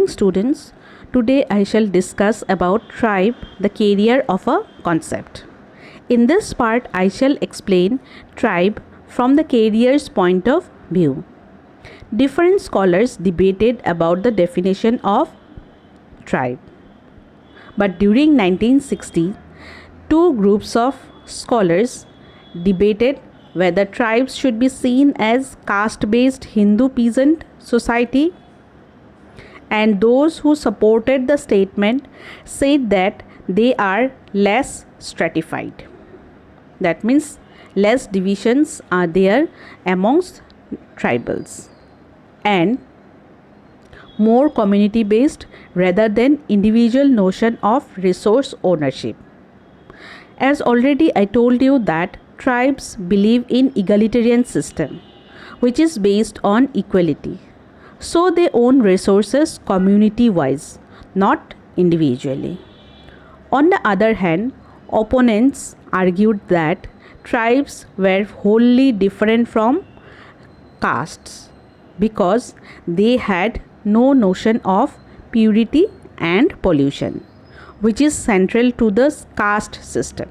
morning, students. Today I shall discuss about tribe, the carrier of a concept. In this part I shall explain tribe from the carrier's point of view. Different scholars debated about the definition of tribe. But during 1960, two groups of scholars debated whether tribes should be seen as caste-based Hindu peasant society, and those who supported the statement said that they are less stratified. That means less divisions are there amongst tribals and more community based rather than individual notion of resource ownership. As already I told you that tribes believe in egalitarian system which is based on equality. So they own resources community wise, not individually. On the other hand, opponents argued that tribes were wholly different from castes because they had no notion of purity and pollution, which is central to the caste system.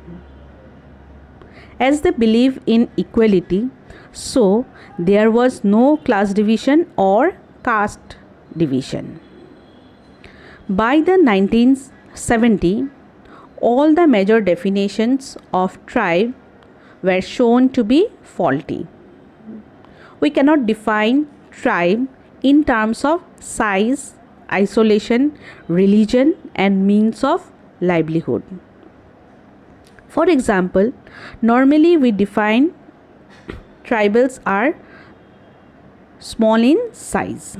As they believe in equality, so there was no class division or caste division. By the 1970, all the major definitions of tribe were shown to be faulty. We cannot define tribe in terms of size, isolation, religion, and means of livelihood. For example, normally we define tribals are small in size,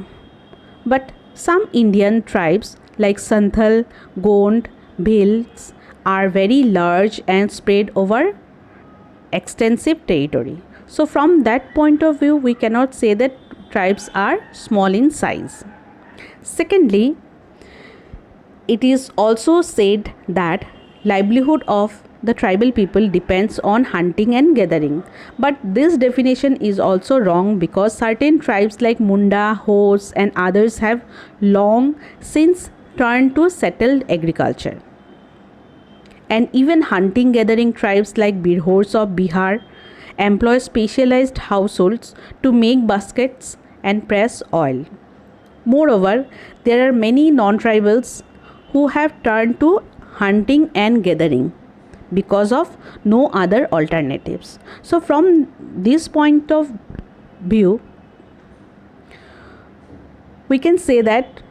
but some Indian tribes like Santhal, Gond, Bhils are very large and spread over extensive territory. So from that point of view, we cannot say that tribes are small in size. Secondly, it is also said that livelihood of the tribal people depends on hunting and gathering. But this definition is also wrong because certain tribes like Munda, Hos and others have long since turned to settled agriculture. And even hunting gathering tribes like Birhors of Bihar employ specialized households to make baskets and press oil. Moreover, there are many non-tribals who have turned to hunting and gathering because of no other alternatives. So from this point of view, we can say that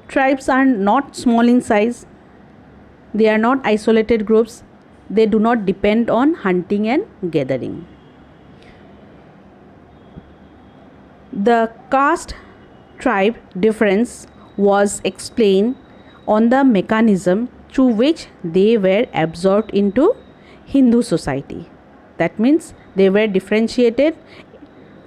tribes are not small in size, they are not isolated groups, they do not depend on hunting and gathering. The caste tribe difference was explained on the mechanism through which they were absorbed into Hindu society. That means they were differentiated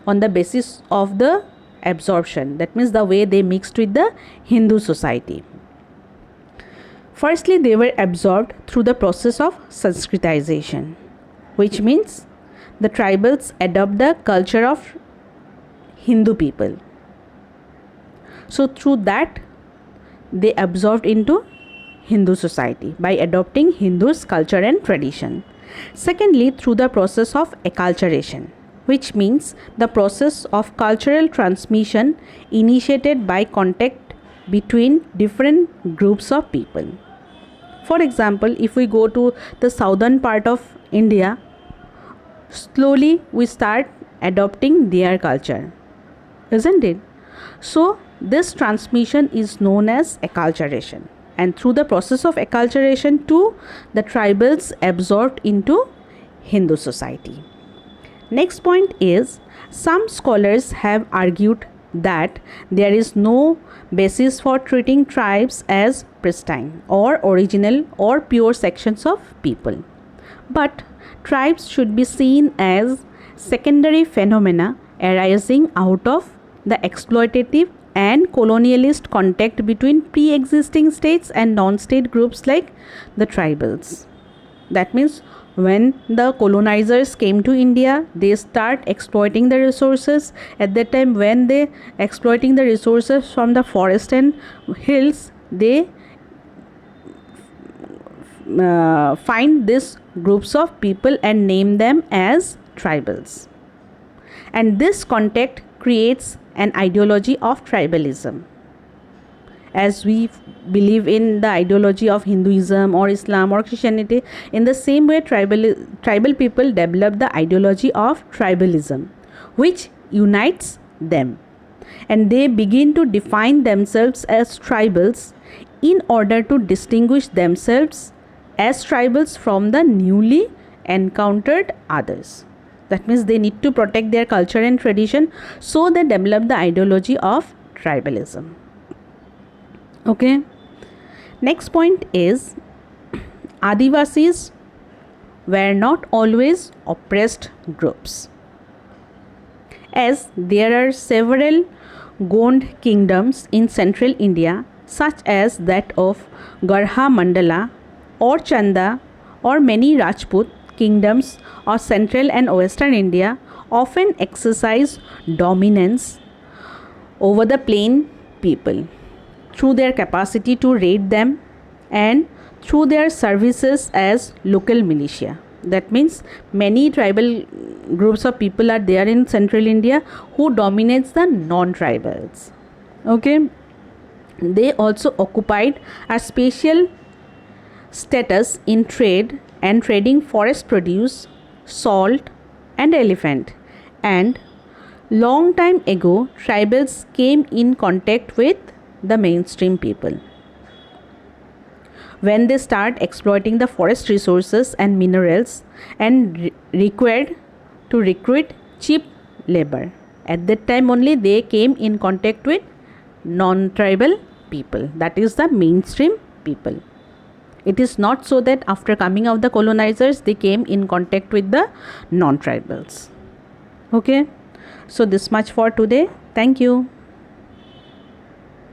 on the basis of the absorption. That means the way they mixed with the Hindu society. Firstly, they were absorbed through the process of Sanskritization, which means the tribals adopt the culture of Hindu people. So through that, they absorbed into Hindu society by adopting Hindu's culture and tradition. Secondly, through the process of acculturation, which means the process of cultural transmission initiated by contact between different groups of people. For example, if we go to the southern part of India, slowly we start adopting their culture, isn't it? So this transmission is known as acculturation, and through the process of acculturation too, the tribals absorbed into Hindu society. Next point is, some scholars have argued that there is no basis for treating tribes as pristine or original or pure sections of people, but tribes should be seen as secondary phenomena arising out of the exploitative and colonialist contact between pre-existing states and non-state groups like the tribals. That means When the colonizers came to India, they start exploiting the resources. At that time, when they exploiting the resources from the forest and hills, they find these groups of people and name them as tribals. And this context creates an ideology of tribalism. As we believe in the ideology of Hinduism or Islam or Christianity, in the same way tribal people develop the ideology of tribalism, which unites them, and they begin to define themselves as tribals in order to distinguish themselves as tribals from the newly encountered others. That means they need to protect their culture and tradition, so they develop the ideology of tribalism. Okay. Next point is Adivasis were not always oppressed groups. As there are several Gond kingdoms in central India, such as that of Garha Mandala or Chanda, or many Rajput kingdoms of central and western India often exercise dominance over the plain people through their capacity to raid them and through their services as local militia. That means many tribal groups of people are there in central India who dominates the non-tribals. Okay. They also occupied a special status in trade and trading forest produce, salt and elephant. And long time ago, tribals came in contact with the mainstream people. When they start exploiting the forest resources and minerals and required to recruit cheap labor, at that time only they came in contact with non-tribal people, that is the mainstream people. It is not so that after coming of the colonizers they came in contact with the non-tribals. Okay, so this much for today. Thank you.